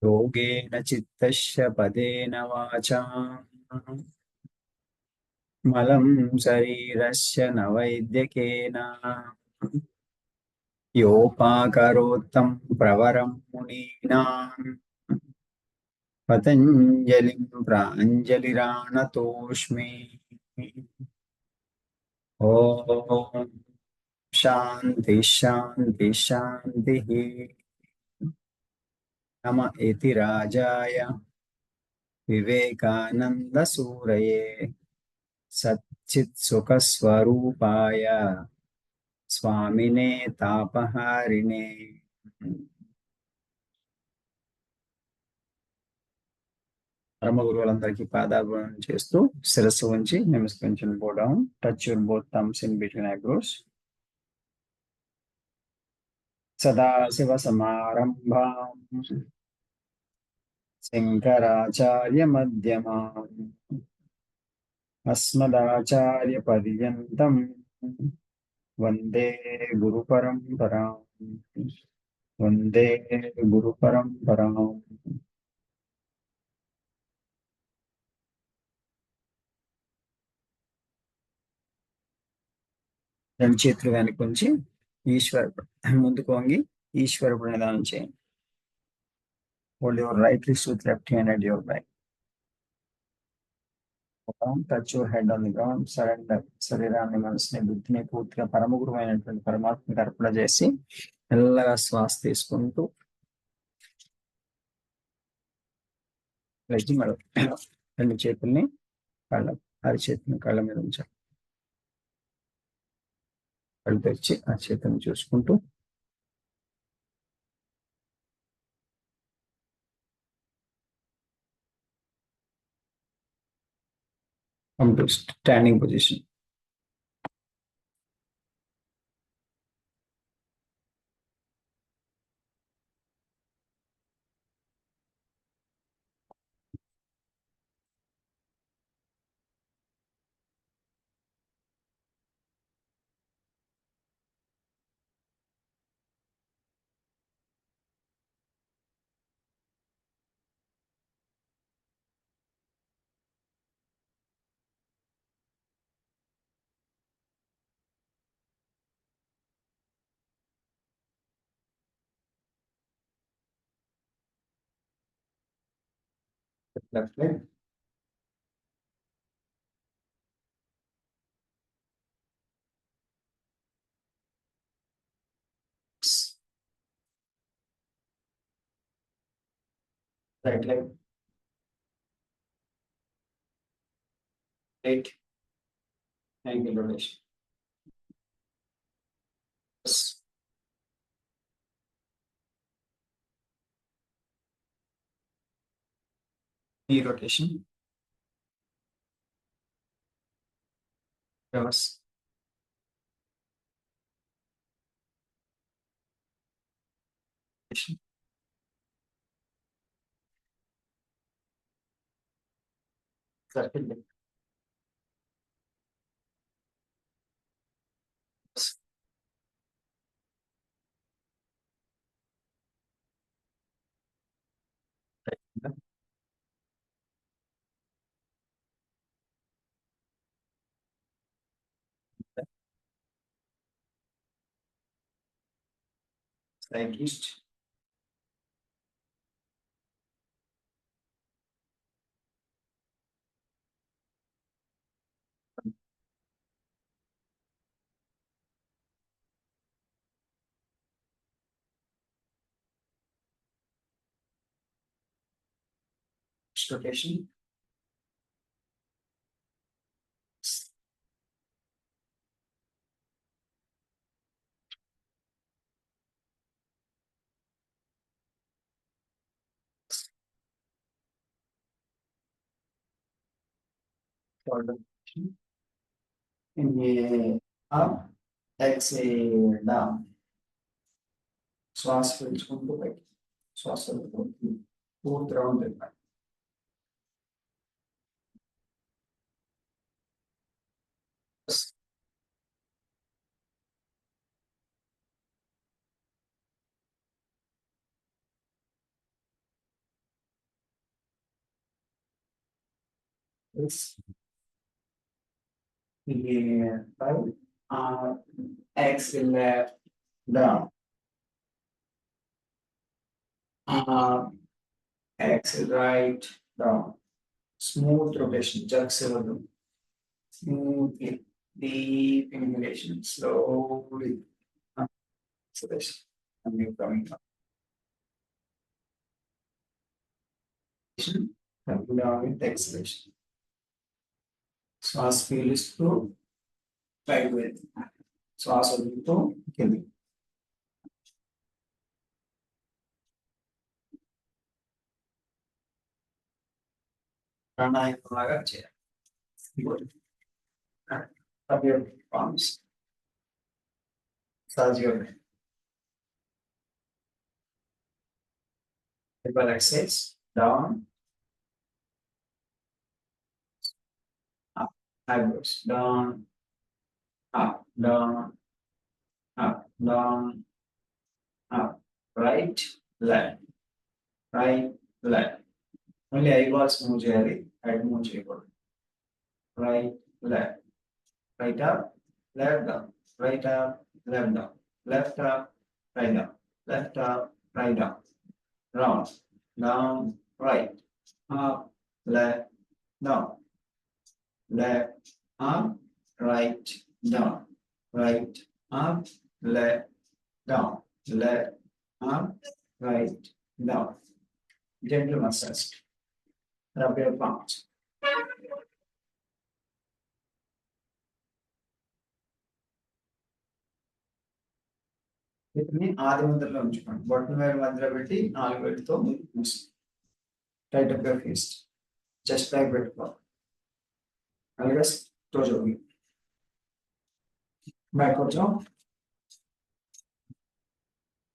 योगेन चित्तस्य पदेन वाचा मलं शरीरस्य न वैद्यकेन योपाकरोत्तं प्रवरं मुनीनां पतञ्जलिं प्राञ्जलिरानतोऽस्मि। ॐ शान्ति शान्ति शान्तिः। नम इति राजाय विवेकानन्दसूरये सच्चित्सुखस्वरूपाय स्वामिने तापहारिणे పరమ గురువులందరికీ పాదాభివందనం చేస్తూ శిరస్సు ఉంచి నమస్కరించిన పోవడం. Touch your both thumbs in between eyebrows. Sadashiva సమారంభాం శంకరాచార్య మధ్యమాం అస్మదాచార్య పర్యంతం వందే గురు పరంపరాం. వందే గురు పరంపరాం. రెండు చేతులు వెనక్కి ఉంచి ఈశ్వర ముందుకు వంగి ఈశ్వర ప్రణిధానం చేయండి. Hold your right wrist with left hand at your back. Touch your head on the ground. Surrender. శరీరాన్ని, మనసుని, బుద్ధిని పూర్తిగా పరమ గురువైనటువంటి పరమాత్మకి అర్పణ చేసి మెల్లగా శ్వాస తీసుకుంటూ లేచి రెండు చేతుల్ని కళ్ళ అరిచేతిని కళ్ళ మీద ఉంచాలి. కళ్ళు తెరిచి ఆ చేతులను చూసుకుంటూ come to standing position. Left leg, right leg, right ankle rotation, knee rotation, reverse, circle leg, side east, rotation, shoulder, inhale up, exhale down. శ్వాస పీల్చుకుంటూ పైకి, శ్వాస వదులుకుంటూ పూర్తి రౌండ్ తిప్పాలి. It's here, right? Exhale left, down. Exhale right, down. Smooth rotation, juxtaposition. Smoothly, deep inhalation, slowly. Exhalation. And you're coming up. Coming down with exhalation. శ్వాస పీలుస్తూ పైకి వెళ్ళి శ్వాస వదులుతూ కింది ప్రాణాయామం లాగా చేయాలి. పామ్స్ సహజంగా triple exhales down, up, eyebrows down, up, down, up, down, up, right, left, right, left. Only eyeballs move చేయాలి, head move చేయకూడదు. Right, left, right up, left down, right up, left down, left up, right down, left up, right down, round, down, right, up, left, down, left, up, right, down, right, up, left, down, left, up, right, down. Gentle massage. Rub your palms. వీటిని ఆది ముద్రలో ఉంచుకోండి. బొట్టన వేలు మధ్యలో పెట్టి 4 వేలతో tight up your fist. Chest back పెట్టుకోవాలి. అలాగే toe jogging. Backward jump.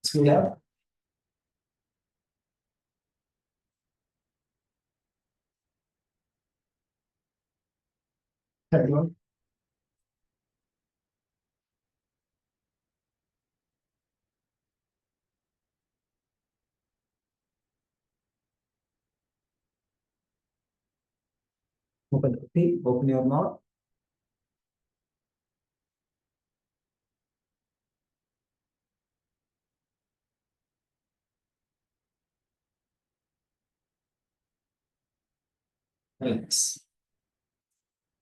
Speed up. Head on. Open your mouth. Relax.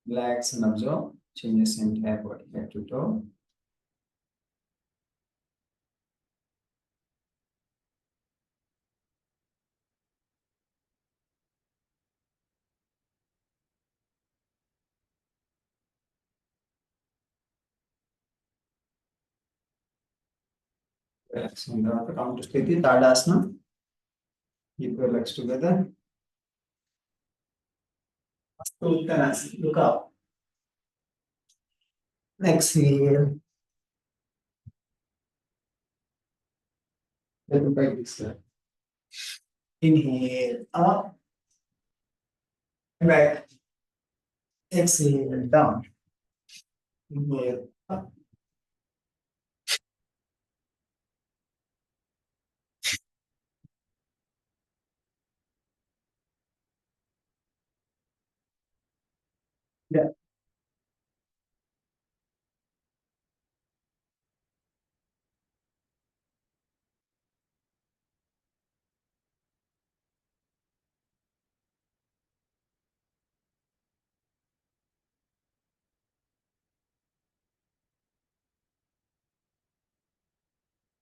Relax and observe changes in entire body, head to toe. Relax. And తర్వాత counter స్థితి తాడాసనం. Keep your legs together. Uttanasana. Look up. Exhale. Then look like this. Inhale up. Back. Exhale down. Inhale up. Yeah.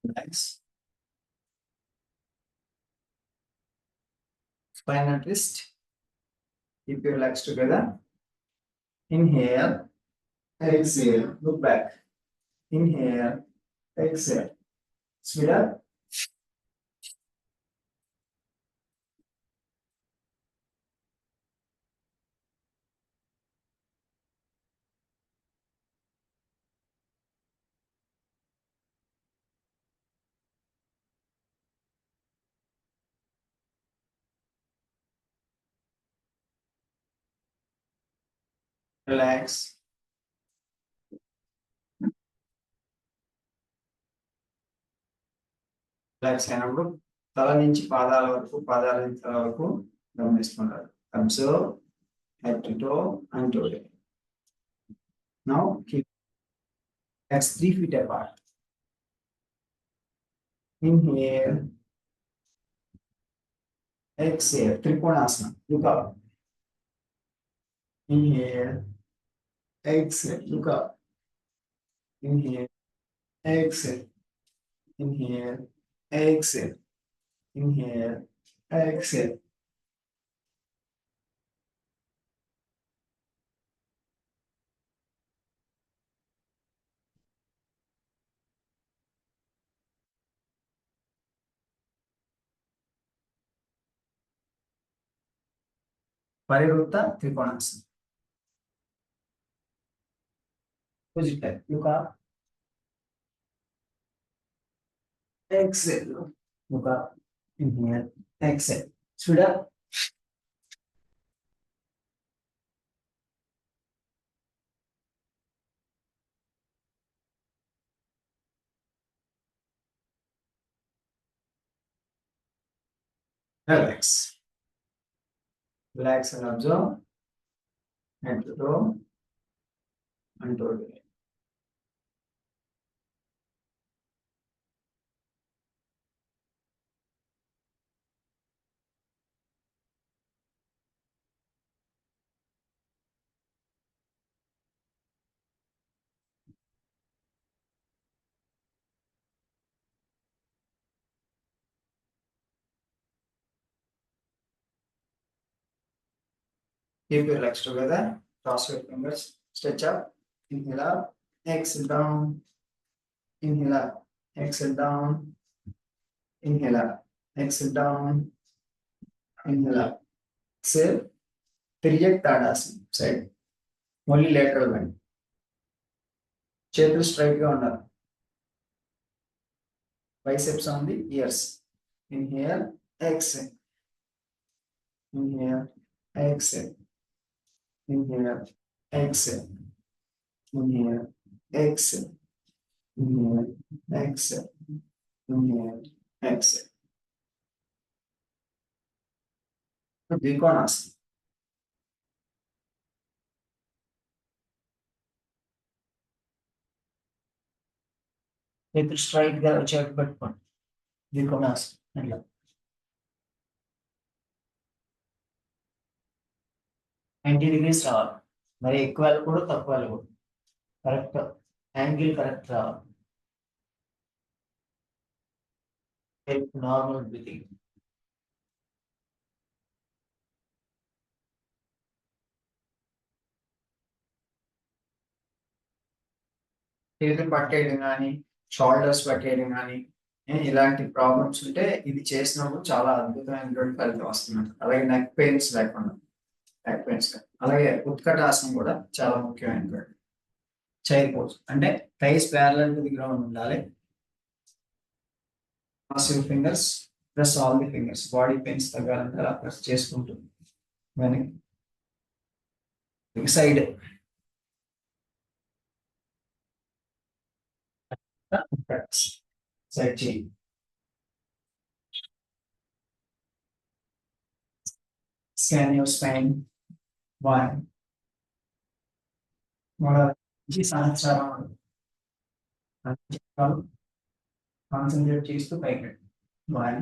Relax. Spinal twist. Keep your legs together. Inhale. Exhale. Look back. Inhale. Exhale. Speed up. Relax. Relax అయినప్పుడు తల నుంచి పాదాల వరకు పాదాల నుంచి తల వరకు గమనిస్తున్నారు. Observe head to toe and toe to. Now keep legs 3 feet apart. Inhale, exhale, Trikonasana. Look up. Inhale, exhale, look up. Inhale, exhale, inhale, exhale, inhale, exhale. Parivrtta Trikonasana. Opposite leg. Look up. Exhale. Look up. Inhale. Exhale. Speed up. Relax. Relax and observe. Head to toe and toe to leg. Keep your legs together. Cross your fingers. Stretch up. Inhale up. Exhale down. Inhale up. Exhale down. Inhale up. Exhale down. Inhale up. Exhale. Trijak Tadasana. Side. Only lateral bend. చేతులు straight గా ఉండాలి. Biceps on the ears. Inhale, exhale. Inhale, exhale. Inhale, exhale. Inhale, exhale. Inhale, exhale. Inhale, exhale. Trikonasana. చేతులు straight గా వచ్చేట్టు పెట్టుకోండి. Trikonasana. అట్లా 90 degrees రావాలి. మరి ఎక్కువ వెళ్ళకూడదు, తక్కువ వెళ్ళకూడదు. కరెక్ట్ యాంగిల్ కరెక్ట్ రావాలి. Normal breathing. చేతులు పట్టేయడం కానీ, షోల్డర్స్ పట్టేయడం కానీ, ఇలాంటి ప్రాబ్లమ్స్ ఉంటే ఇది చేసినప్పుడు చాలా అద్భుతమైనటువంటి ఫలితం వస్తుంది. అలాగే నెక్ పెయిన్స్ లేకుండా, నెక్ పెయిన్స్ అలాగే ఉత్కటాసనం కూడా చాలా ముఖ్యమైనటువంటి. చైర్ పోజ్ అంటే thighs parallel to the ground ఉండాలి. Cross your fingers, press all the fingers. Body pains తగ్గాలంటే అలా ప్రెస్ చేసుకుంటుంది. వెనక్కి సైడ్ సైడ్ చేయి. Scan your spine. 1 సంవత్సరం కాన్సన్ట్రేట్ చేస్తూ పైకి. 1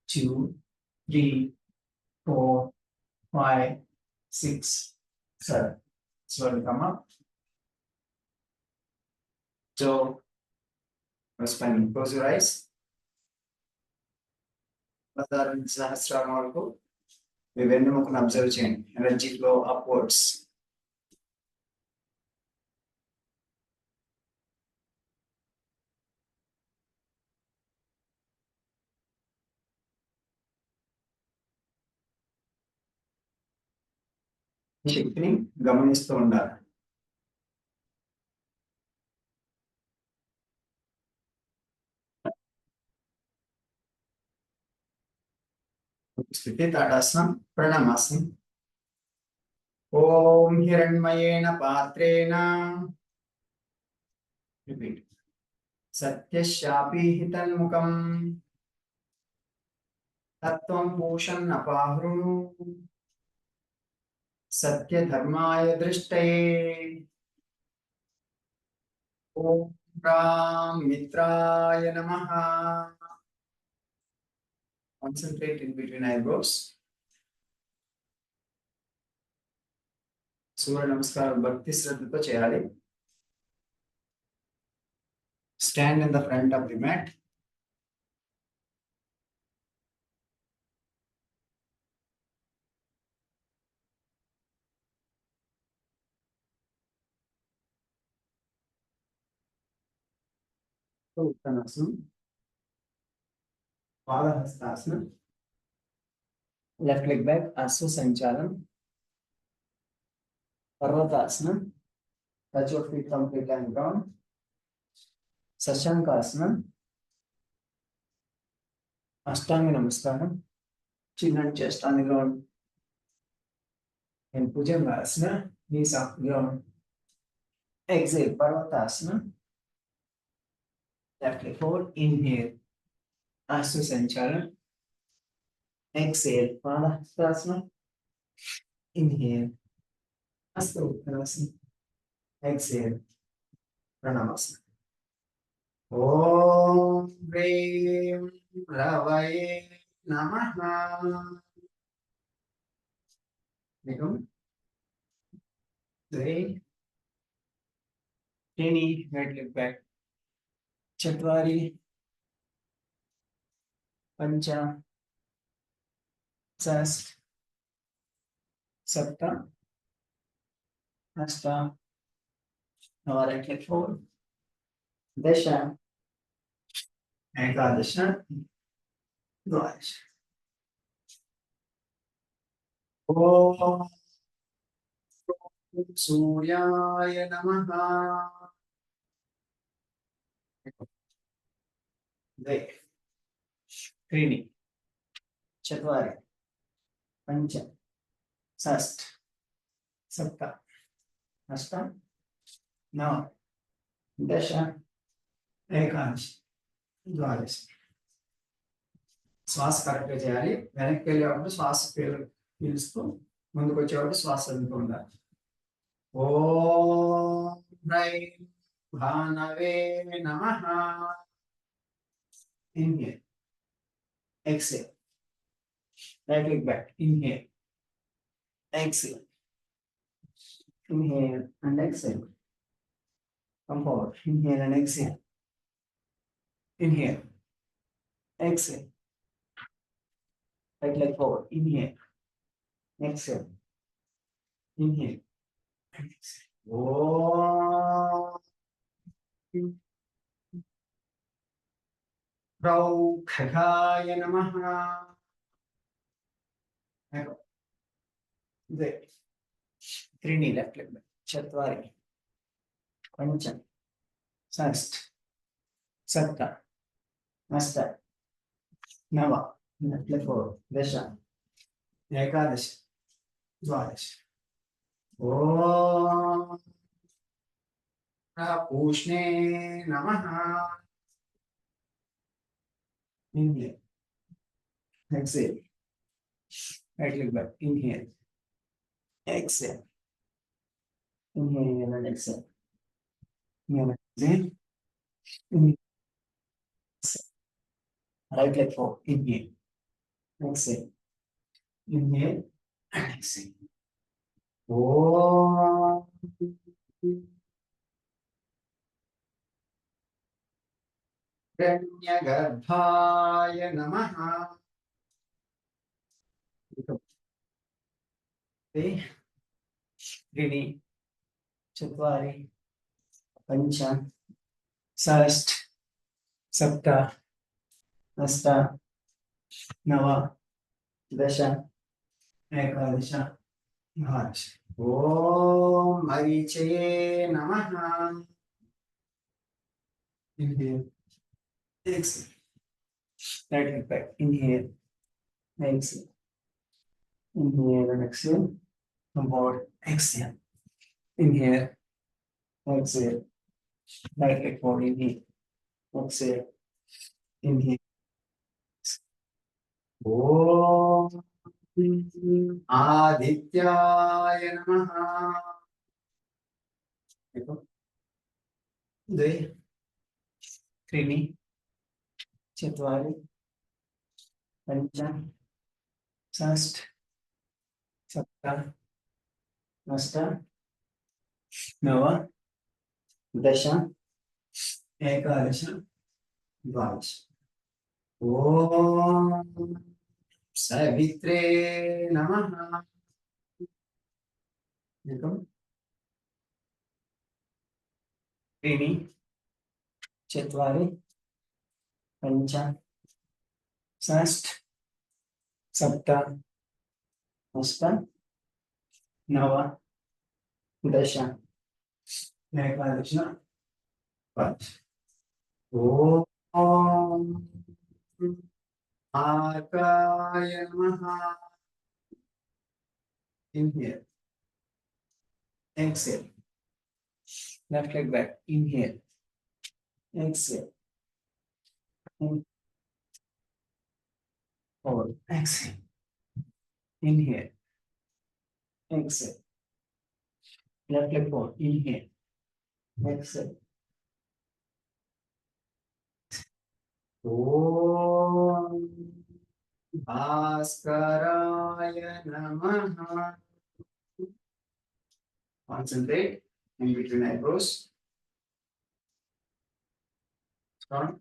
2 3 4 5 6 7. Slowly come up. So spine. Close your eyes. సహస్రారం వరకు మీ వెన్నెముకను అబ్జర్వ్ చేయండి. Energy flow upwards. శక్తిని గమనిస్తూ ఉండాలి. స్థితి తాడాసనం, ప్రణామాసనం. ఓం హిరణ్మయేన పాత్రేణ రిపీట్ సత్యశాపీహితన్ముఖం తత్వం పూషన్నపాహృణు सत्यधर्माय दृष्टये ॐ राम मित्राय नमः. Concentrate in between eyebrows. సూర్య నమస్కారం భక్తి శ్రద్ధతో చేయాలి. Stand in the front of the mat. Uttanasana, Padahastasana, left leg back, Asya Sanchalan, Parvatasana, touch your feet completely on ground, Sashankasana, Ashtanga Namaskaram, chin and chest on the ground, and Bhujangasana, knees off the ground. Exhale, Parvatasana, left leg forward, inhale, Asya Sanchalan, exhale, Padahastasana, inhale, Hasta Uttanasana, exhale, Pranamasana. Om Hrim Ravaye Namaha. Become three, Trini, right leg back, Chatwari, Pancha, Sast, Sapta, Ashta, now right leg forward, Dasha, Ekadasha, Dvadasha. Om Suryaya Namaha. Right. Trini, Chatwari, Pancha, Sast, Sapta, Ashta, now Dasha, Ekadashi, Dvadashi. శ్వాస correct చేయాలి. వెనక్కి వెళ్ళేటప్పుడు శ్వాస పీలుస్తూ ముందుకు వచ్చేటప్పుడు శ్వాస వదులుతూ ఉండాలి. ఓం హ్రైం భానవే నమః. Inhale, exhale, right leg back, inhale, exhale, inhale and exhale, come forward, inhale and exhale, inhale, exhale, right leg forward, inhale, exhale, inhale, and exhale. Om Raukhagaya Namaha. There. Trini, left leg back, Chatwari, Pancha, Sast, Sapta, Ashta, Nava, left leg forward, Dasha, Ekadashi, Dvadashi. Om Pushne Namaha. Inhale, exhale, right leg back, inhale, exhale, inhale and exhale, inhale, exhale, inhale, right leg forward, inhale, exhale, inhale and exhale. Om Hiranyagarbhaya Namaha. Trini, Chatwari, Pancha, Sast, Sapta, Ashta, Nava, Dasha, Ekadasha, Dvadasha. Om Marichaye Namaha. Inhale, exhale, right leg back, inhale, exhale, inhale and exhale, come forward, exhale, inhale, exhale, right leg forward, inhale, exhale, inhale. Om आदित्याय नमः। देखो, द्वे त्रीणि चत्वारि पञ्च षष्ठ सप्त अष्ट नव दश एकादश द्वादश। ॐ सवित्रे नमः। एकं त्रीणि चत्वारि पञ्च षष्ठ सप्त अष्ट नव दश एकादश द्वादश। ॐ आकाय नमः। Inhale, exhale, left leg back, inhale, exhale, forward, exhale, inhale, exhale, left leg forward, inhale, exhale. Om Bhaskaraya Namaha. Concentrate in between eyebrows. Strong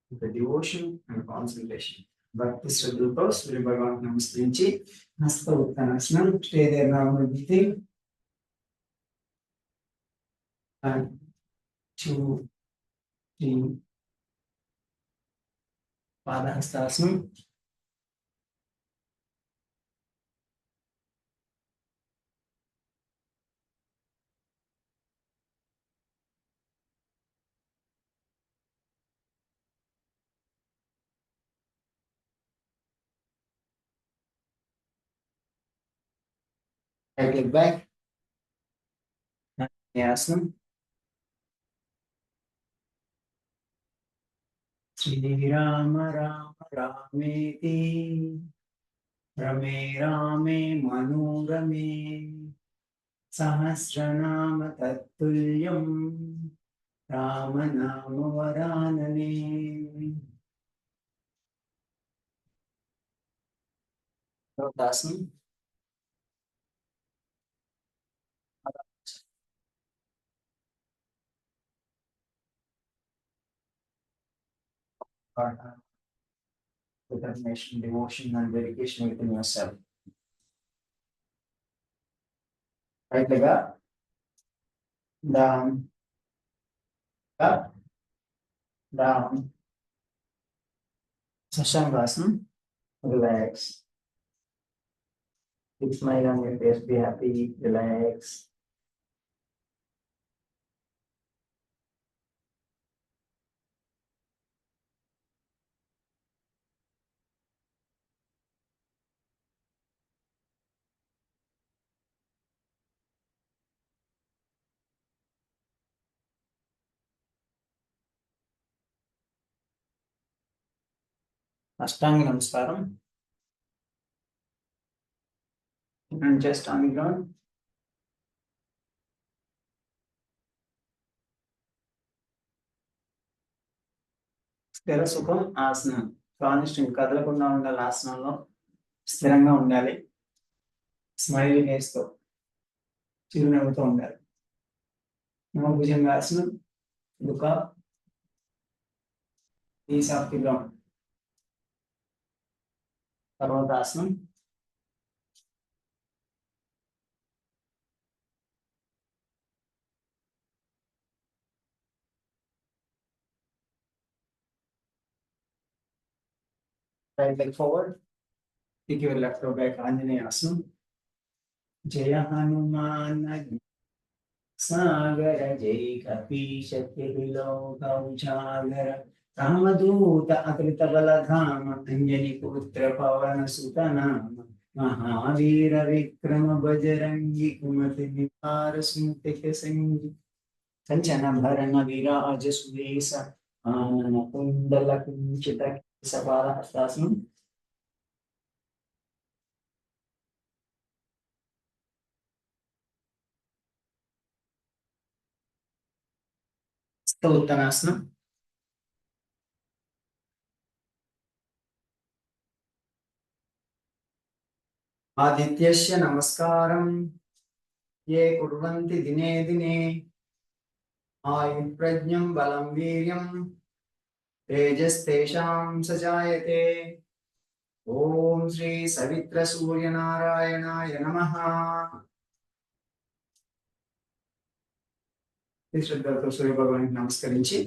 with the devotion and concentration. Bhakti Shraddhato Surya Bhagavan Namaskrinchi. Hasta Uttanasana. Stay there normal breathing. 1, 2, 3. Padahastasana. Right leg back. Asana. Shri Rama Rama Rameti. Rame Rame Manurame. Sahasranama Tattuliyam. Rama Nama Varanane. Lotusasana. Determination, devotion, and dedication within yourself. Right leg up, down, up, down. Sashangasana. Relax. Big smile on your face. Be happy. Relax. Ashtanga Namaskaram. And just on the ground. స్థిర సుఖం ఆసనం. Constant కదలకుండా ఉండాలి. ఆసనంలో స్థిరంగా ఉండాలి. Smile వేస్తూ చిరునవ్వుతో ఉండాలి. నవభుజంగాసనం. Look up. Ease off the ground. పర్వతాసనం. Right leg forward. Take your left toe back. Anjaneya Asana. Jaya Hanuman Sagar Jai Kapish Loka Ujagar Ramaduta Akrita Baladhama Anjani Putra Pavana Sutanama Mahavira Vikrama Bajrangi Kumati Nipara Smutike Sangi Sanchana Bharana Viraja Sudesa Anana Kundala Kunchita Sabala Hastasam. तो उत्तरासनं आदित्यस्य नमस्कारं ये कुर्वन्ति दिने दिने आयुर्प्रज्ञं बलं वीर्यं तेजस्तेषां सजायते। ओम श्री सवित्र सूर्य नारायणाय नमः। శ్రద్ధతో సూర్య భగవానికి నమస్కరించి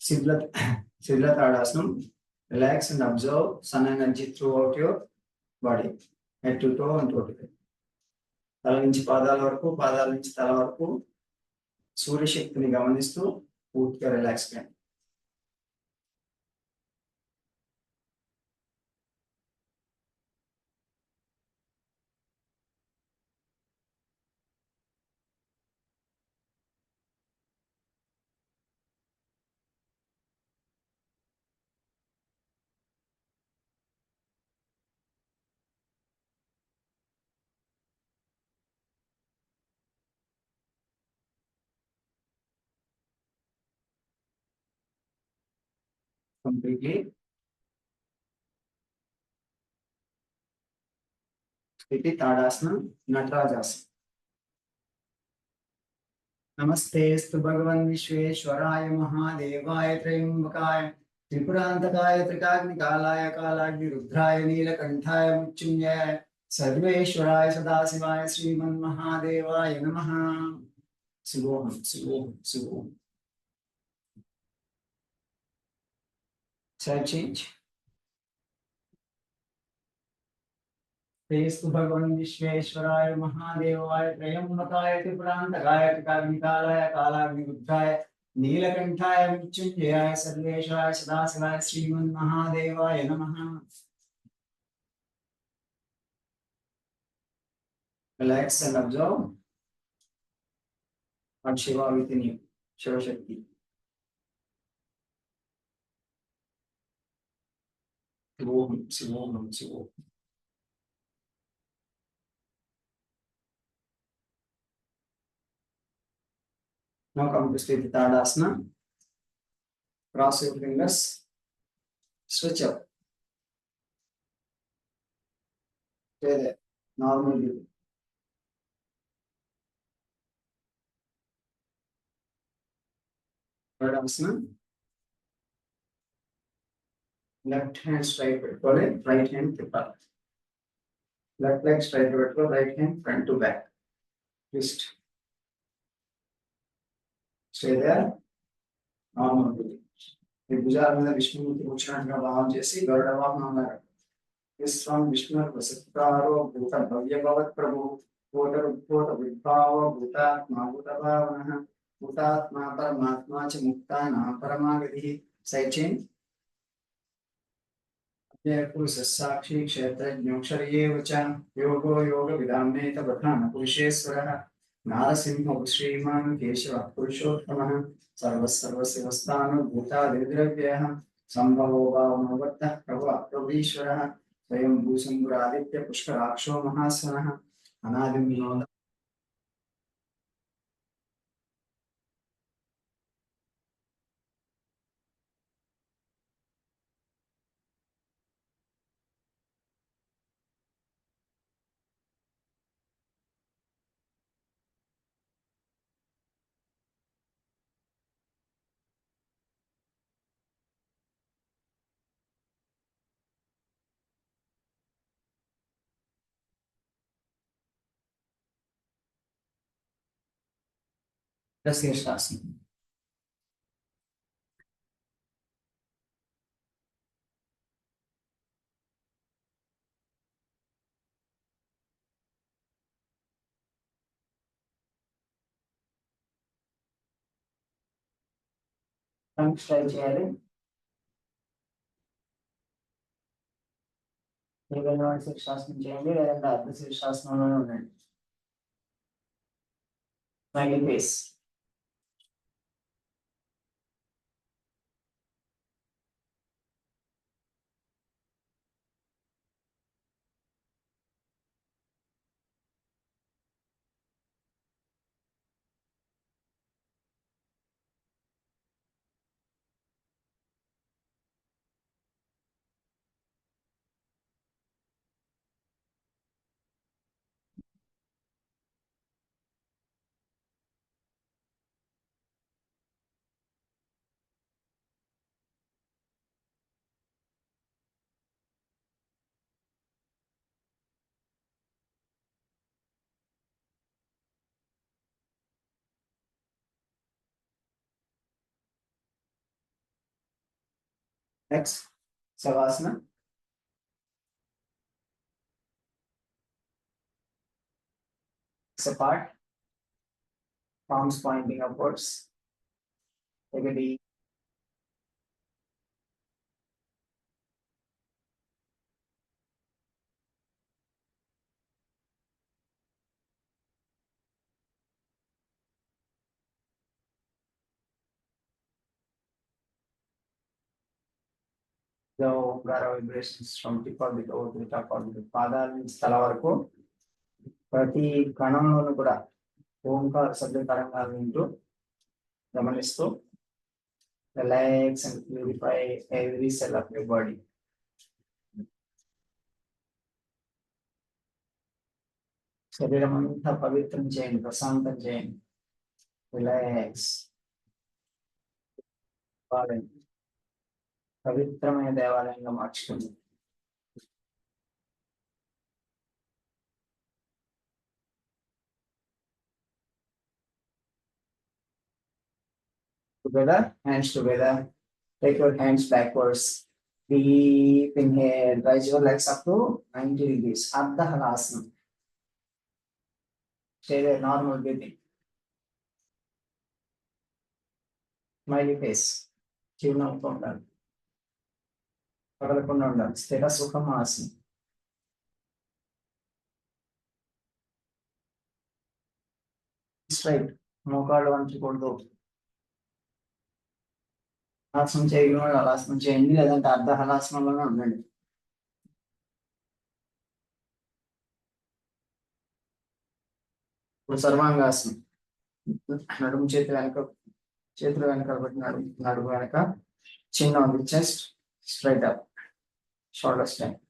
శిథిల తాడాసనం. Relax and observe sun energy throughout your body, head to toe and toe to head. తల నుంచి పాదాల వరకు, పాదాల నుంచి తల వరకు సూర్యశక్తిని గమనిస్తూ పూర్తిగా రిలాక్స్ కండి. కంప్లీట్లీ స్థితి తాడాసనం, నటరాజాసనం. नमस्तेस्तु भगवन् विश्वेश्वराय महादेवाय त्र्यंबकाय त्रिपुरांतकाय त्रिकाग्निकालाय कालाग्निरुद्राय नीलकंठाय मृत्युंजयाय सर्वेश्वराय सदाशिवाय श्रीमन्महादेवाय नमः. शिवोहम शिवोहम शिवोहम. Side change. तेस्तु भगवन् विश्वेश्वराय महादेवाय त्र्यंबकाय त्रिपुरांतकाय त्रिकाग्निकालाय कालाग्निरुद्राय नीलकंठाय मृत्युंजयाय सर्वेश्वराय सदाशिवाय श्रीमन्महादेवाय नमः. Relax and observe what Shiva within you, Shiva Shakti. Shivoham, Shivoham, Shivoham. Now come to Sthiti Tadasana. Cross your fingers. Switch up. Stay there. Normal breathing. Tadasana. Left hand straight vertical, right hand tripod. Left leg straight vertical, right hand front to back. Twist. Stay there. Normal breathing. ఈ భుజాల మీద విష్ణుమూర్తి కూర్చున్నట్టుగా భావం చేసి గరుడ వాహనం అన్నారు. విశ్వం విష్ణు వసత్కారో భూత భవ్యభవత్ ప్రభు భూత విద్భావ భూతాత్మా భూత భావన భూతాత్మా పరమాత్మా చ ముక్తానా పరమాగతి. Side chain. పురుషస్సాక్షి క్షేత్రజ్ఞోక్షరయేవ చ యోగో యోగ విదామ్నేత ప్రధాన పురుషేశ్వరః నారసింహ శ్రీమాన్ కేశవ పురుషోత్తమః సర్వసర్వశివస్థాను భూతాదిద్రవ్యః సంభవో భావనోవర్తః ప్రభీశ్వరः స్వయం భూశంభురాదిత్య పుష్కరాక్షో మహాస్వనః అనాదిం వినోద. శీర్షాసనం. ట్రై చేయాలి. ఏదైనా శీర్షాసనం చేయండి, లేదంటే అర్ధ శీర్షాసనంలోనే ఉండండి. Smiley face. Next, Savasana. Apart, palms pointing upwards. Take a deep. The Omkara vibrations from tip of the toe to the top of the పాదాల నుంచి తల వరకు ప్రతి కణంలోనూ కూడా ఓంకార శబ్ద తరంగాలు వింటూ గమనిస్తూ relax and purify every cell of your body. శరీరం అంతా పవిత్రం చేయండి, ప్రశాంతం చేయండి. రిలాక్స్. పవిత్రమైన దేవాలయంగా మార్చుకుంది. Together, hands together. Take your hands backwards. Deep inhale. Raise your legs up to 90 degrees. Ardha Halasana. Stay there, normal breathing. Smiley face. చిరునవ్వుతో ఉండాలి, పగలకుండా ఉండాలి. స్థిర సుఖమాసనం. స్ట్రైట్, మోకాళ్ళు వంచకూడదు. ఆసనం చేయగలం హలాసనం చేయండి, లేదంటే అర్ధ హలాసనంలోనే ఉండండి. ఇప్పుడు సర్వాంగాసనం. నడుము చేతులు వెనక పెట్టి నడుము వెనక చిన్న ఉంది, chest straight up, shoulder straight.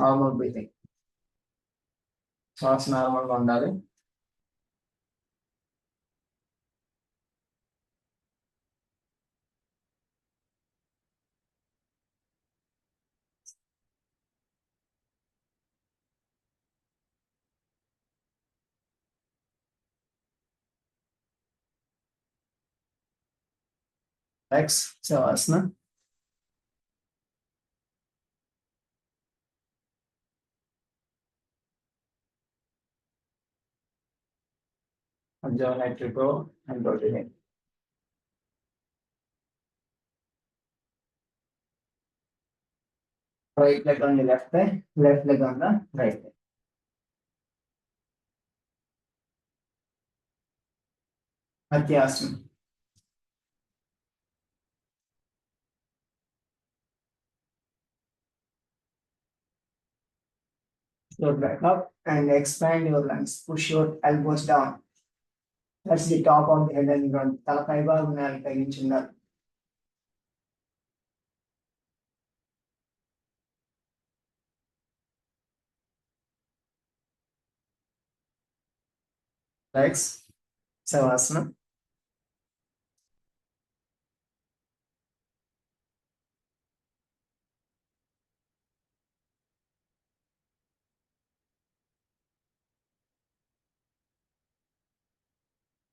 Normal breathing. శ్వాస నార్మల్ గా ఉండాలి. Next, Savasana. Alternate to go and rotate. Right leg on the left side, left leg on the right side. Atyasana. So back up and expand your lungs. Push your elbows down. That's the top of the head and front. తలకాయ భాగం నేల తగిలించి ఉండాలి. Next, Savasana.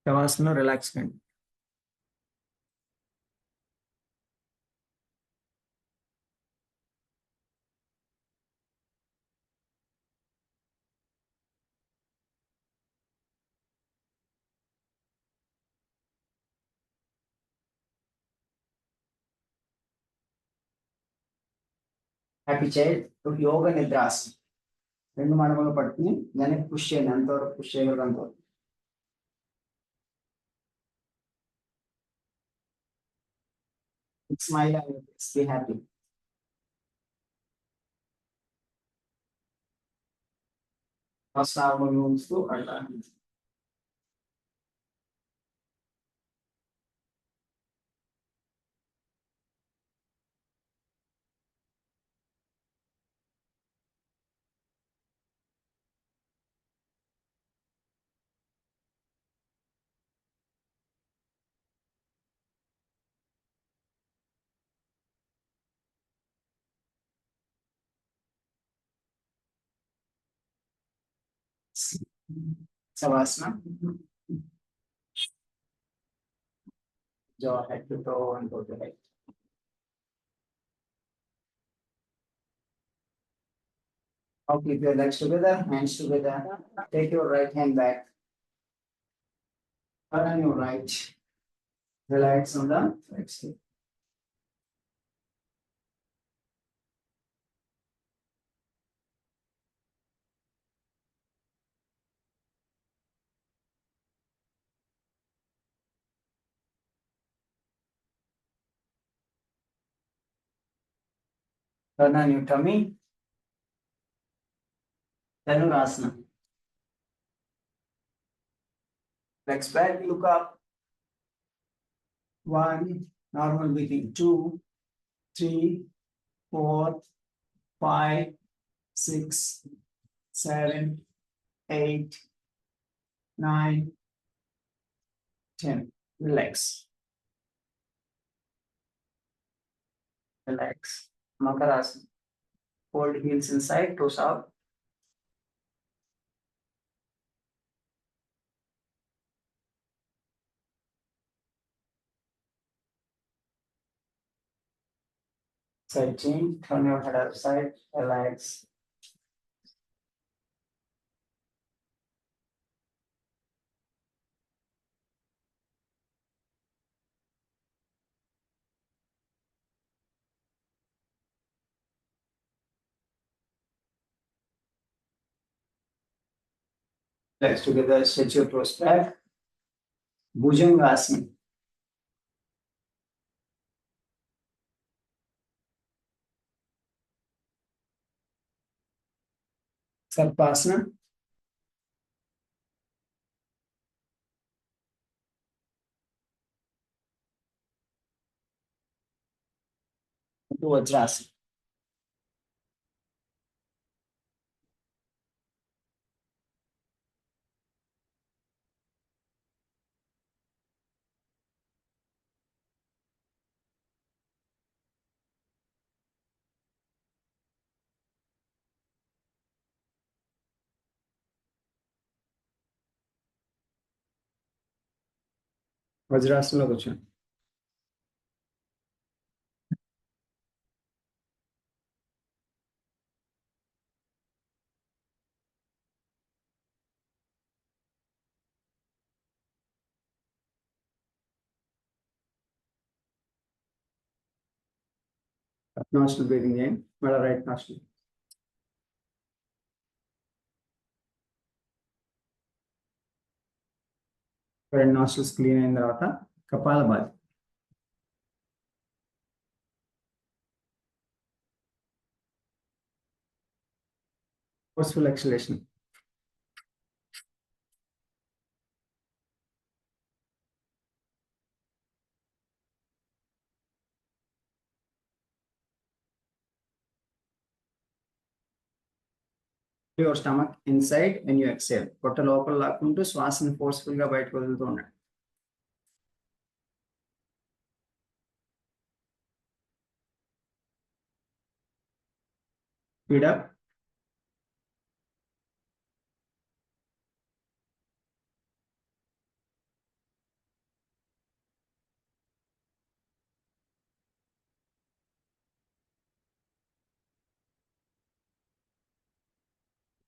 Savasana, relaxment. Happy child. Yoga Nidrasana. రెండు మడమలు పట్టుకుని వెనక్కి push చేయండి, అంతవరకు పుష్ చేయగలరు అంతవరకు. Smile and be happy. First normal moves to అట్లా. Savasana. Jaw head to toe and go to head. Now keep your legs together, hands together. Take your right hand back. Turn on your right. Relax on the right side. Turn on your tummy. Dhanurasana. Legs back, look up. 1, normal breathing. 2, 3, 4, 5, 6, 7, 8, 9, 10. Relax. Relax. Makarasana. Hold heels inside, toes out. Side change. Turn your head outside. Relax. Legs together. Stretch your toes back. Bhujangasana. Sarpasana. Vajrasana. Vajrasana కూర్చోండి. Nostril breathing in. మళ్ళీ right nostril. రెండు nostrils clean అయిన తర్వాత kapalbhati. Forceful exhalation. Your stomach inside and you exhale. పొట్ట లోపల లాక్కుంటూ శ్వాసను forceful గా బయటకు వదులుతూ ఉండండి. Speed up.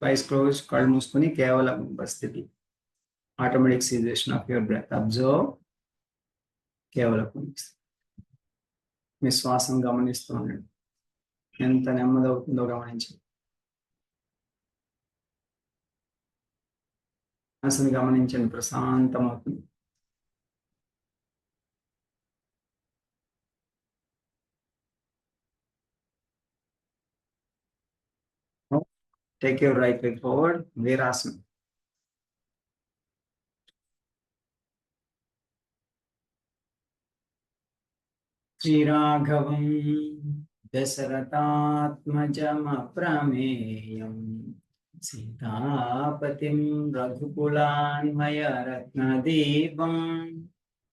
Eyes closed, కళ్ళు మూసుకొని కేవలం ఉపస్థితి. Automatic cessation of your breath. Observe. కేవలం మీ శ్వాసను గమనిస్తూ ఉండండి. ఎంత నెమ్మది అవుతుందో గమనించండి. శ్వాసను గమనించండి, ప్రశాంతం అవుతుంది. Take your right leg forward. Virasana. శ్రీరాఘవం దశరథాత్మజమప్రమేయం సీతాపతిం రఘుకులాన్వయరత్నదీపం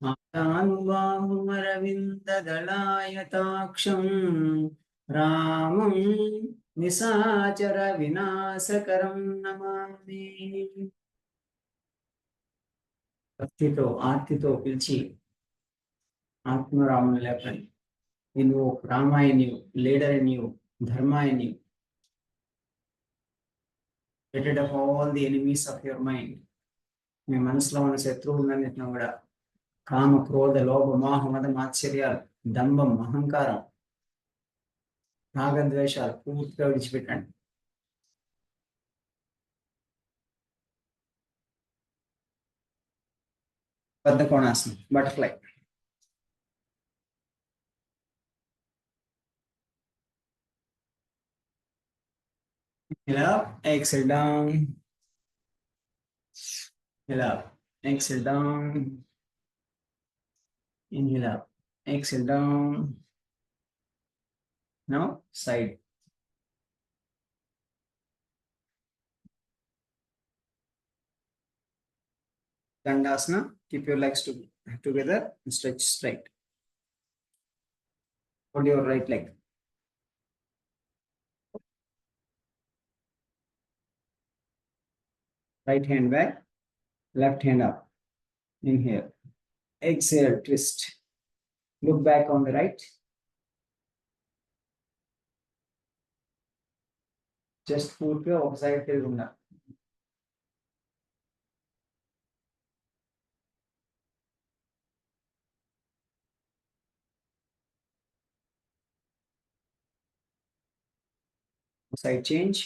మాతానుబాహుమరవిందదళాయతాక్షం రామం నిశాచర వినాశకరం నమామి. భక్తితో ఆర్తితో పిలిచి ఆత్మరాముని లేపండి. నువ్వు రామాయ నీవు, లీడర్ నీవు, ధర్మాయ నీవు. Get rid of all the enemies of your mind. మీ మనసులో ఉన్న శత్రువులన్నింటినీ కూడా కామ క్రోధ లోభ మోహ మద మాత్సర్యాలు దంభం అహంకారం రాగద్వేషాలు పూర్తిగా విడిచిపెట్టండి. బద్ధ కోణాసనం బటర్ఫ్లై. ఇలా exhale down, ఇలా exhale down, inhale up, exhale down. Now side. Dandasana. Keep your legs together and stretch straight. Hold your right leg. Right hand back, left hand up. Inhale. Exhale, twist. Look back on the right. Just పూర్తిగా ఒక side తిరిగి ఉండాలి. Side change.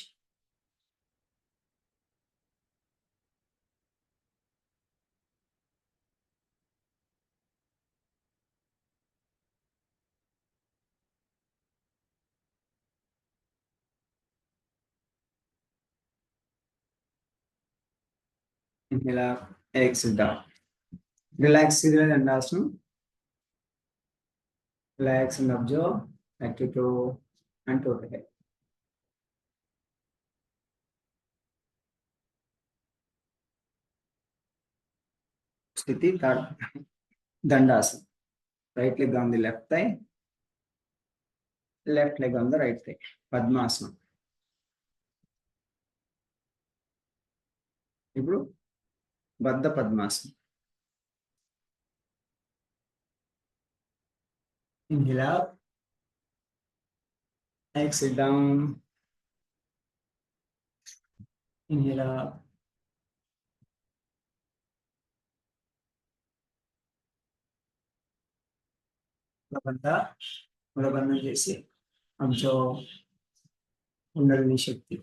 Inhale up, exhale down. Relax the Dandasana. Relax and observe head to toe and toe to head. Sthiti Dandasana. Right leg on the left thigh, left leg on the right thigh. Padmasana. ఇప్పుడు బద్ధ పద్మాసనం. Inhale up, exhale down. Inhale up. ఉలబంధం చేసి observe ఉండని శక్తి.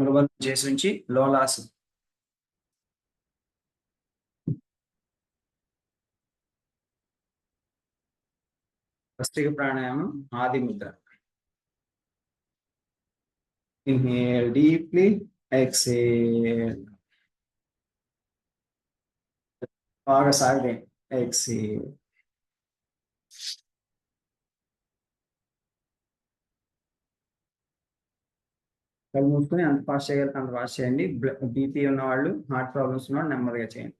ఉలబంధం చేసి ఉంచి లోలాసనం. భస్త్రిక ప్రాణాయామం ఆది Mudra. Inhale deeply, exhale. బాగా సాగండి. Exhale. కళ్ళు మూసుకొని అంత ఫాస్ట్ చేయగలిగితే అంత ఫాస్ట్ చేయండి. బీపీ ఉన్న వాళ్ళు, హార్ట్ ప్రాబ్లమ్స్ ఉన్న వాళ్ళు నెమ్మదిగా చేయండి.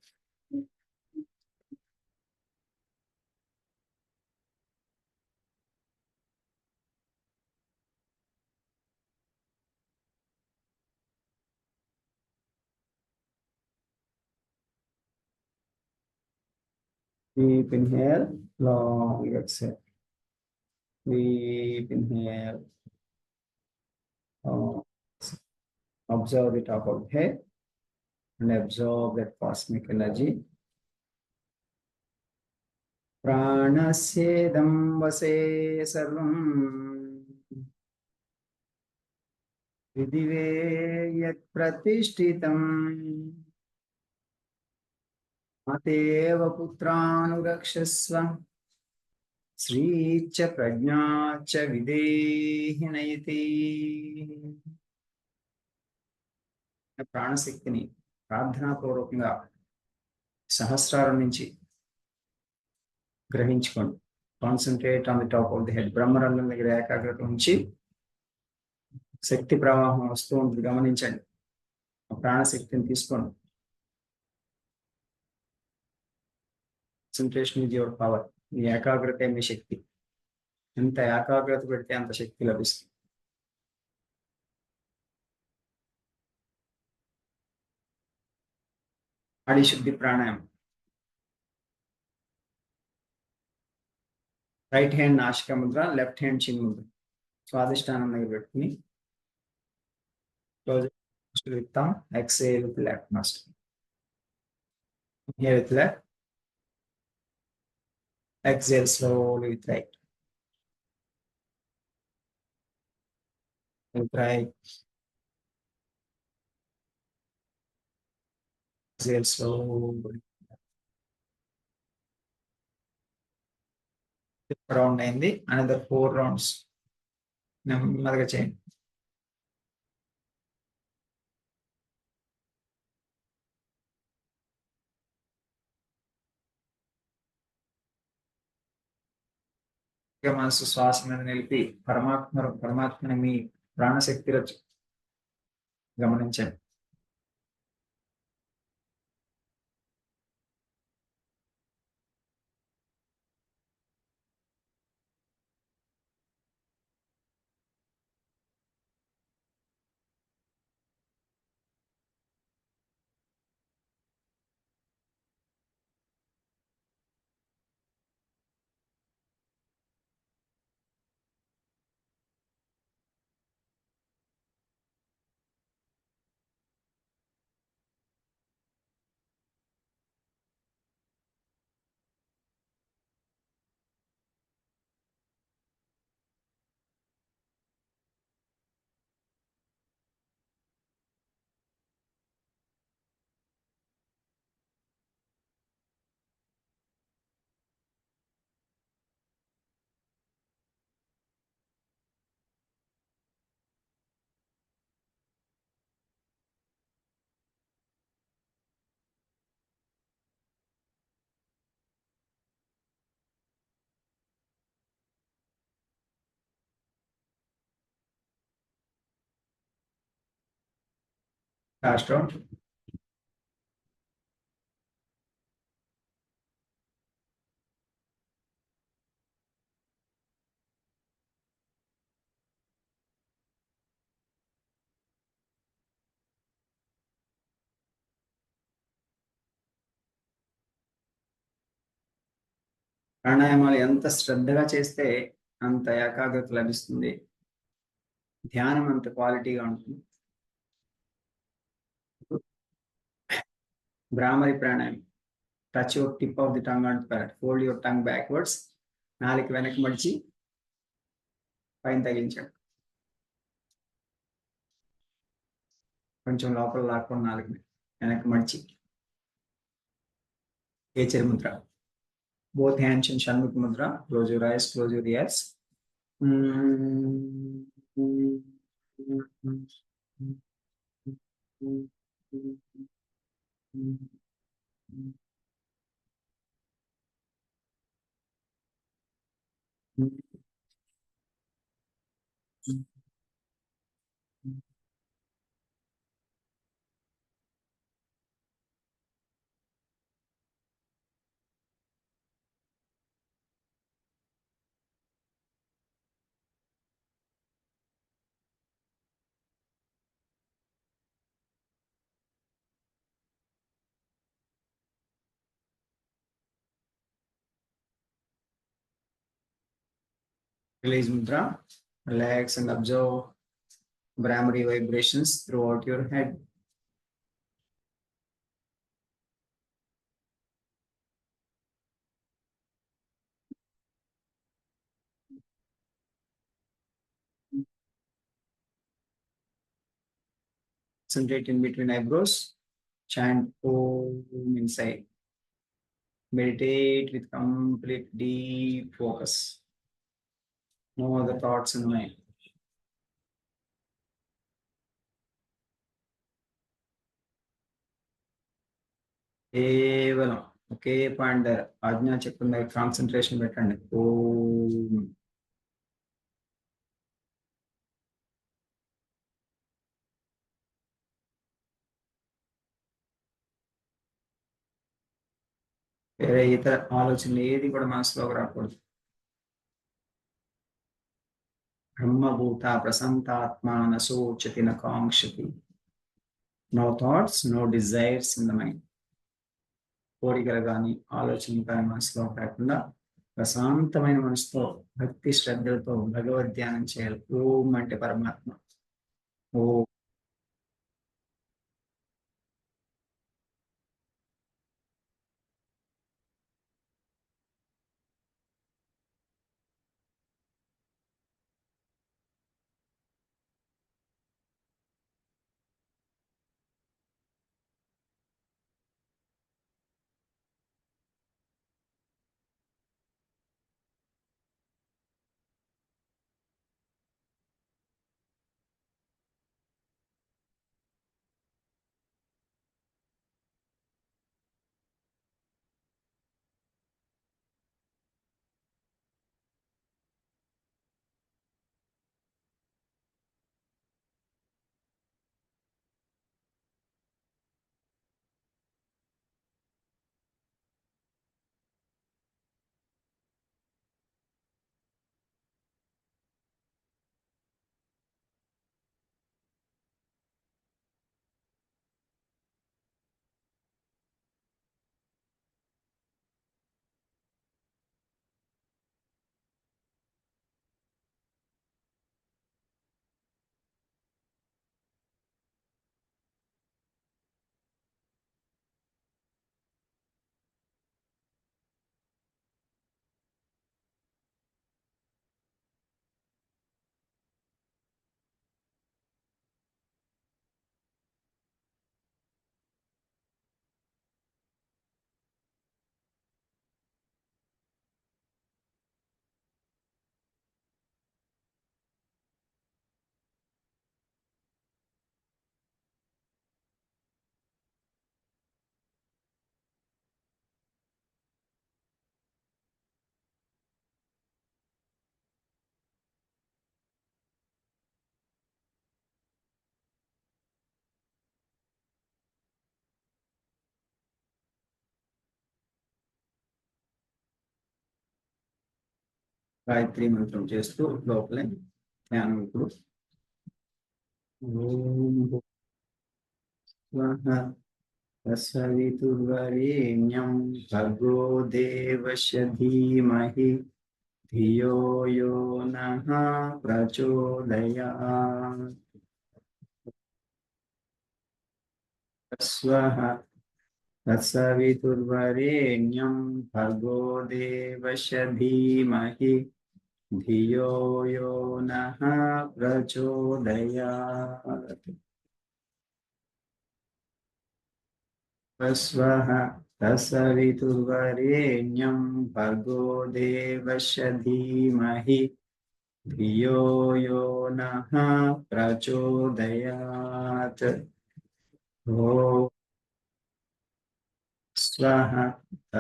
Deep inhale, long exhale. Deep inhale. Observe the top of the head and absorb that cosmic energy. Pranasjedam vase sarvam vidive yat pratishtitam mateva putranurakshasva శ్రీచ ప్రజ్ఞాచ విదేహినయతి. ప్రాణశక్తిని ప్రార్థనాపూర్వకంగా సహస్రారం నుంచి గ్రహించుకోండి. Concentrate on the top of the head. బ్రహ్మరంధ్రం దగ్గర ఏకాగ్రత ఉంచి శక్తి ప్రవాహం వస్తూ ఉంటుంది, గమనించండి. ఆ ప్రాణశక్తిని తీసుకోండి. Concentration is your power. ఈ ఏకాగ్రత మీ శక్తి. ఎంత ఏకాగ్రత పెడితే అంత శక్తి లభిస్తుంది. నాడీ శుద్ధి ప్రాణాయామం. రైట్ హ్యాండ్ నాసికా ముద్ర, లెఫ్ట్ హ్యాండ్ చిన్ ముద్ర. స్వాదిష్టానం దగ్గర పెట్టుకుని close with thumb, exhale with left nostril. Inhale with left, exhale slowly with right. With right, exhale slowly. Round అయింది, another 4 rounds నెమ్మదిగా చేయండి. మనసు శ్వాస మీద నిలిపి పరమాత్మని మీ ప్రాణశక్తిలో గమనించండి. Last round. ప్రాణాయామాలు ఎంత శ్రద్ధగా చేస్తే అంత ఏకాగ్రత లభిస్తుంది, ధ్యానం అంత క్వాలిటీగా ఉంటుంది. భ్రామరి ప్రాణాయామం. Touch your tip of the tongue and Pat, fold your tongue backwards, నాలుగు వెనక్కి మడిచి పైన తగిలించండి. కొంచెం లోపల లాక్కుండా నాలుగు వెనక్కి మడిచి కేచరి Mudra. Both hands in Shanmukh Mudra. Close your eyes, close your ears. Release mudra. Relax and observe Brahmari vibrations throughout your head. Concentrate in between eyebrows. Chant Om inside. Meditate with complete deep focus. No other thoughts in mind. కేవలం ఒకే point దగ్గర ఆజ్ఞా చక్రం దగ్గర concentration పెట్టండి. ఓం. వేరే ఇతర ఆలోచనలు ఏది కూడా మనసులోకి రాకూడదు. బ్రహ్మభూత ప్రశాంతాత్మాన సోచతి న కాంక్షతి. No thoughts, no desires in the mind. కోరికలు కానీ ఆలోచనలు కానీ మనసులో రాకుండా ప్రశాంతమైన మనసుతో భక్తి శ్రద్ధలతో భగవద్ ధ్యానం చేయాలి. ఓం అంటే పరమాత్మ. ఓం. గాయత్రి మంత్రం చేస్తూ లోపలే ధ్యానం ఇప్పుడు. ఓం స్వహ తస్సవితుర్వరేణ్యం భర్గో దేవస్య ధీమహి ధియో యో నః ప్రచోదయాత్. స్వహ తత్సవితుర్వరేణ్యం భర్గో దేవస్య ధీమహి ధియో యో నః ప్రచోదయాత్. స్వః తత్సవితుర్వరేణ్యం భర్గో దేవస్య ధీమహి ధియో యో నః ప్రచోదయాత్. ఓం స్వః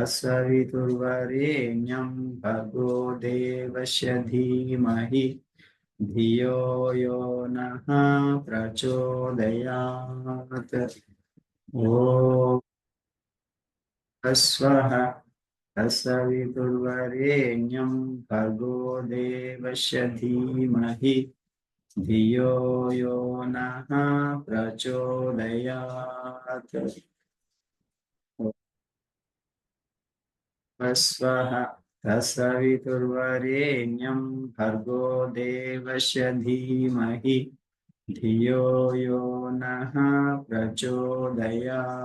తత్సవితుర్వరేణ్యం భర్గో దేవస్య ధీమహి ధియో యో నః ప్రచోదయాత్. ఓం స్వః తత్సవితుర్వరేణ్యం భర్గో దేవస్య ధీమహి ధియో యో నః ప్రచోదయాత్. స్వః తత్సవితుర్వరేణ్యం భర్గో దేవస్య ధీమహి ధియో యో నః ప్రచోదయాత్.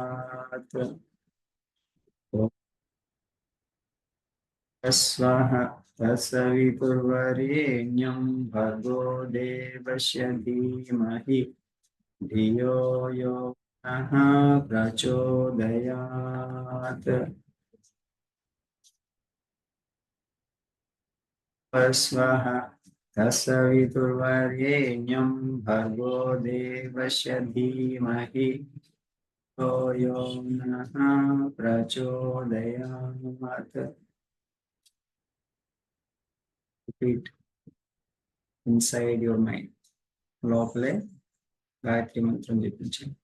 స్వః తత్సవితుర్వరేణ్యం భర్గో దేవస్య ధీమహి ధియో యో నః ప్రచోదయాత్. స్వః తత్సవితుర్వరేణ్యం భర్గో దేవస్య ధీమహి ధియో యో నః ప్రచోదయాత్. Repeat inside your mind. లోపలే గాయత్రి మంత్రం చెప్పించండి.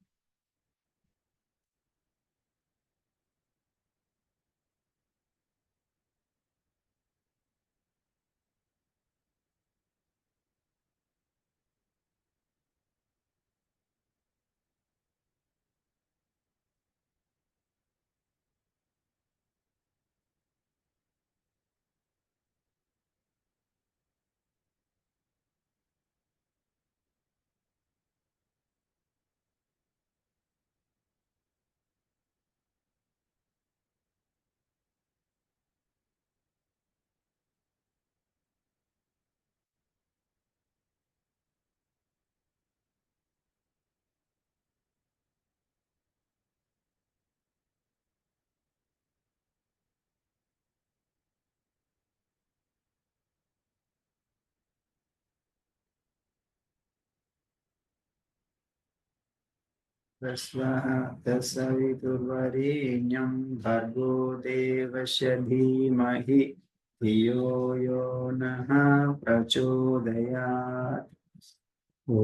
तस्वः तत्सवितुर्वरेण्यं भर्गो देवस्य धीमहि धियो यो नः प्रचोदयात् ॐ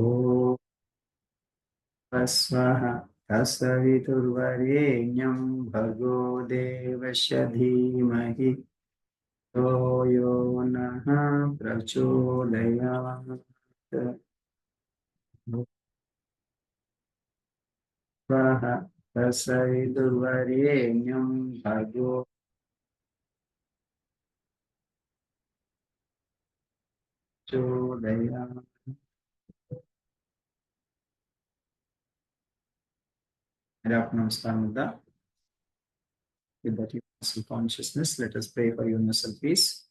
तस्वः तत्सवितुर्वरेण्यं भर्गो देवस्य धीमहि धियो यो नः प्रचोदयात् तस्वः तत्सवितुर्वरेण्यं भर्गो प्रचोदयात् Namaskar Mudda. With that universal consciousness, let us pray for universal peace.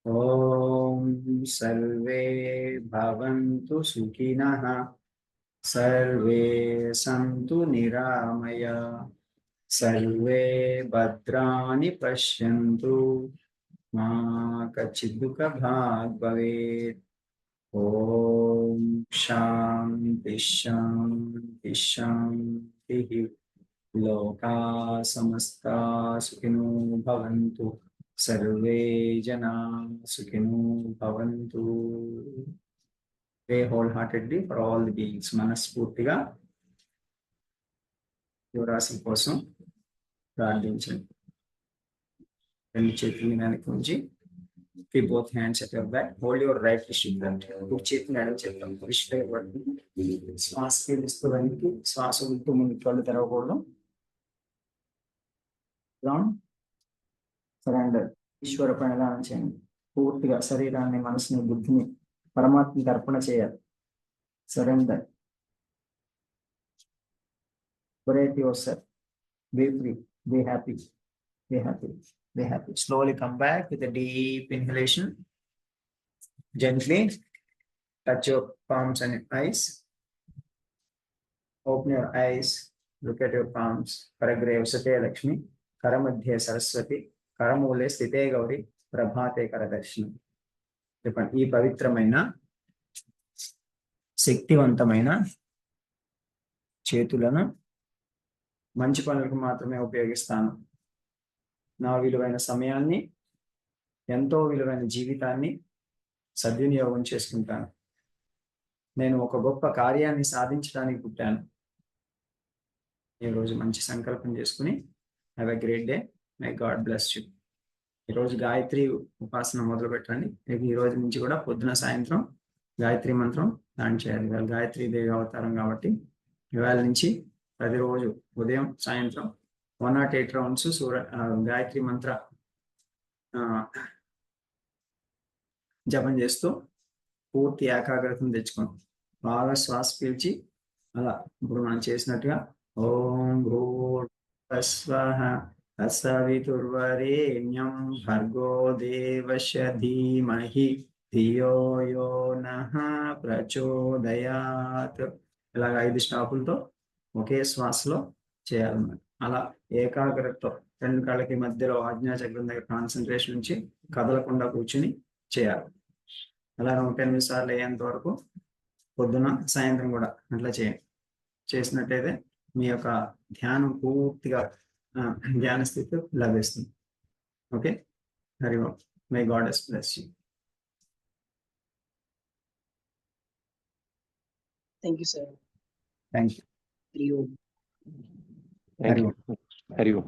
Om Sarve Bhavantu Sukhinah Sarve Santu Niramaya Sarve Bhadrani Pashyantu Ma Kachidduka Bhag Bhavet Om Shanti Shanti Shanti लोका समस्ता सुखिनो भवन्तु सर्वे जना सुखिनो भवन्तु pray wholeheartedly for all the beings మనస్ఫూర్తిగా యువరాశి కోసం ప్రార్థించండి రెండు చేతులు వెనక్కి ఉంచి keep both hands at your back hold your right wrist in front కుడి చేతిని ఎడమ చేద్దాం wrist శ్వాస పీలుస్తూ వెనక్కి శ్వాస ఉంటూ ముందుకు కళ్ళు తెరవకూడదు సరెండర్ ఈశ్వర ప్రణాళన చేయండి పూర్తిగా శరీరాన్ని మనసుని బుద్ధిని పరమాత్మకి అర్పణ చేయాలి surrender liberate yourself be free be happy be happy be happy slowly come back with a deep inhalation gently touch your palms and eyes open your eyes look at your palms Paragre Vasate Lakshmi Karamadhye Saraswati కరమూలే స్థితే గౌరి ప్రభాతే కరదర్శనం చెప్పండి ఈ పవిత్రమైన శక్తివంతమైన చేతులను మంచి పనులకు మాత్రమే ఉపయోగిస్తాను నా విలువైన సమయాన్ని ఎంతో విలువైన జీవితాన్ని సద్వినియోగం చేసుకుంటాను నేను ఒక గొప్ప కార్యాన్ని సాధించడానికి పుట్టాను ఈరోజు మంచి సంకల్పం చేసుకుని have a great day May God bless you ఈరోజు గాయత్రి ఉపాసన మొదలు పెట్టండి ఈ రోజు నుంచి కూడా పొద్దున సాయంత్రం గాయత్రి మంత్రం దాని చేయాలి ఇవాళ గాయత్రి దేవి అవతారం కాబట్టి ఇవాళ నుంచి ప్రతిరోజు ఉదయం సాయంత్రం 108 రౌండ్స్ గాయత్రి మంత్ర జపం చేస్తూ పూర్తి ఏకాగ్రతను తెచ్చుకోండి బాగా శ్వాస పీల్చి అలా ఇప్పుడు మనం చేసినట్టుగా ఓం భూర్భువస్వః తత్సవితుర్వరేణ్యం భర్గో దేవస్య ధీమహి ధియో యో నః ప్రచోదయాత్ ఇలాగ 5 స్టాపులతో ఒకే శ్వాసలో చేయాలన్నమాట అలా ఏకాగ్రతతో రెండు కాళ్ళకి మధ్యలో ఆజ్ఞాచక్రం దగ్గర కాన్సన్ట్రేషన్ నుంచి కదలకుండా కూర్చుని చేయాలి అలా 108 సార్లు అయ్యేంత వరకు పొద్దున సాయంత్రం కూడా అట్లా చేయండి చేసినట్టయితే మీ యొక్క ధ్యానం పూర్తిగా ధ్యాన స్థితి లభిస్తుంది okay Hari Om may God bless you Thank you, sir. Thank you Hari Om. Thank you. Hari Om.